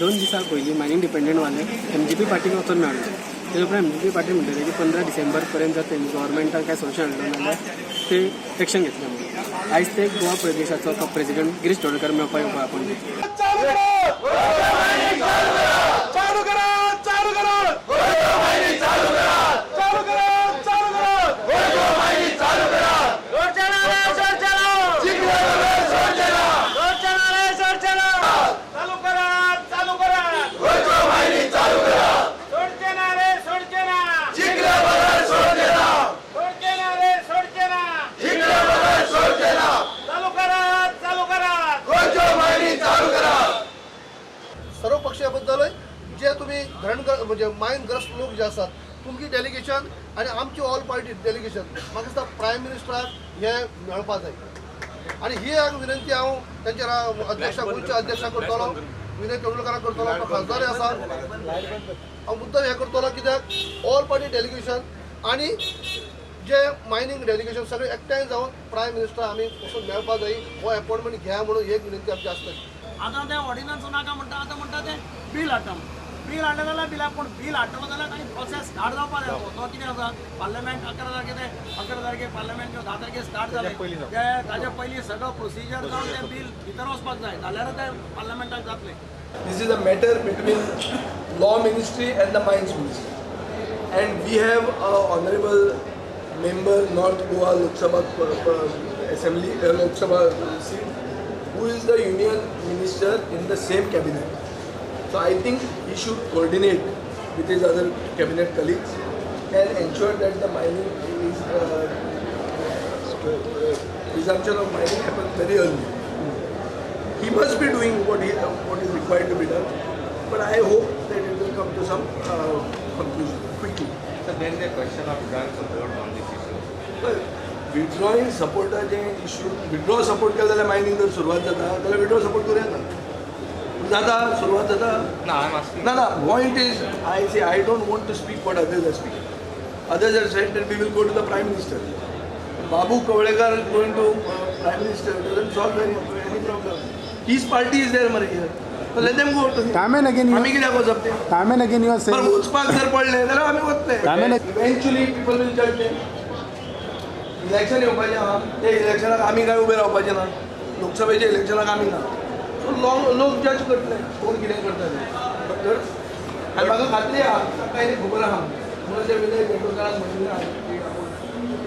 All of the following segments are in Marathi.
2 दिसां पयलीं मायनींग डिपेंडंटवाले MGP पार्टीक वचून मेळ्ळे. ते उपरांत MGP पार्टी म्हणटले की 15 डिसेंबर पर्यंत जर तेमी गव्हर्मेंटान काय सोल्युशन हाडलं जाल्यार ते एक्शन घेतले म्हणून. आयज ते गोवा प्रदेशाचो तो प्रेसिडेंट गिरीश चोडकर मेळपाक येवपा आपण सर्व पक्षाबद्दल जे तुम्ही म्हणजे मायनग्रस्त लोक जे असतात तुमची डेलिगेशन आणि आमची ऑल पार्टी डेलिगेशन म्हाका दिसता प्रायम मिनिस्टराक हे मेळपा जाय आणि ही एक विनंती हांव त्यांच्या अध्यक्षा गोंयच्या अध्यक्षा करतलो विनय तेंडुलकराक करतलो तो खासदारय आसा हांव मुद्दम हे करतलो कित्याक ऑल पार्टी डेलिगेशन आणि जे मायनींग डेलिगेशन सगळे एकठांय जावन प्रायम मिनिस्टर आमी वचून मेळपा जाय हो अपॉइंटमेंट घ्या म्हणून एक विनंती आमची आसतली. आता ते ऑर्डिनन्स नाका म्हणटा आतां म्हणटा ते बील हाडटा बील हाडलें जाल्यार बिलाक पूण बील हाडटलो जाल्यार ताणी प्रोसेस स्टार्ट जावपा जाय तो कितें आसा पार्लमेंट 11 तारखेक पार्लमेंट 10 तारखेक स्टार्ट जालें ते ताजे पयलीं सगळो प्रोसिजर जावन तें बील भितर वचपाक जाय जाल्यार तें पार्लमेंटाक जातलें. This is a matter between Law Ministry and the Mines Ministry, and we have a honorable member, North Goa Lok Sabha Assembly, Lok Sabha seat, who is the Union Minister in the same cabinet. So I think he should coordinate with his other cabinet colleagues and ensure that the mining is resumption of mining happens very early. He must be doing what is required to be done, but I hope that it will come to some conclusion quickly. So then the question of withdrawing support on this issue. Well, withdrawing supportaचे इश्यू withdraw support केलं जाल्यार मायनींग जर सुरवात जाता जाल्यार withdraw support करूं येता जाता सुरवात जाता. No, I'm asking. No, point is I don't want to speak what others are speaking. Others have said that we will go to the Prime Minister. Babu Kavlekar going to Prime Minister doesn't solve any problem. His party is there मरे here. So let them go to him. Time and again आम्ही कित्याक वचप ते? you are पण saying. वचपाक जर पडले जाल्यार आमी वतले. Eventually people will judge them. Election येवपाचें आहा त्या इलेक्शनाक आमी काय उबे रावपाचें ना लोकसभेच्या इलेक्शनाक आमी ना सो लोक जज करतले कोण कितें करता तें तर आनी म्हाका खात्री आहा ताका न्ही खबर आहा म्हणून ते विनय तेंडुलकराक म्हणिल्लें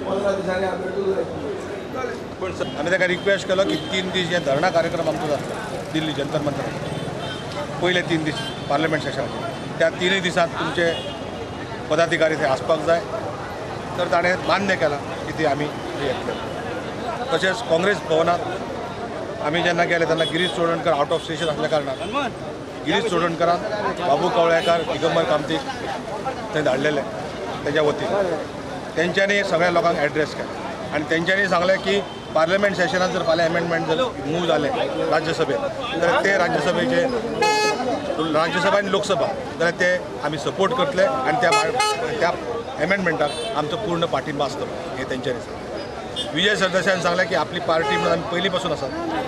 15 दिसांनी आमी भेटूंक जाय. पण आम्ही ताका रिक्वेस्ट केलो की 3 दीस जे धरणा कार्यक्रम आमचो जातलो दिल्ली जंतर मंतर पयले 3 दीस पार्लमेंट सेशनाचे त्या 3 दिसांत तुमचे पदाधिकारी थंय आसपाक जाय तर ताणें मान्य केला की ती आमी येतले. तशेंच काँग्रेस भवनात आमी जेन्ना गेले तेन्ना Girish Chodankar out of station आसल्या कारणान गिरीश चोडणकरान बाबू कवळेकार दिगंबर कामतीक थंय धाडलेले तेज्या वतीन तेंच्यांनी सगळ्या लोकांक एड्रेस केला आनी तेंच्यांनी सांगलें की पार्लमेंट सेशनात जर फाल्यां एमेंडमेंट जर मूव जालें राज्यसभेत जाल्यार ते राज्यसभेचे राज्यसभा आनी लोकसभा जाल्यार ते आमी सपोर्ट करतले आनी त्या एमेंडमेंटाक आमचो पूर्ण पाठिंबा आसतलो हे तेंच्यांनी सांगलें. विजय सरदेसायान सांगलें की आपली पार्टी म्हणून आमी पयलीं पासून आसा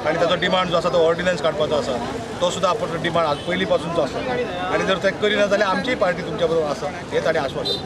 आनी ताचो डिमांड जो आसा तो ऑर्डिनन्स काडपाचो आसा तो सुद्दां आपलो डिमांड आज पयलीं पासूनचो आसा आनी जर ते करिना जाल्यार आमचीय पार्टी तुमच्या बरोबर आसा हें ताणें आश्वासन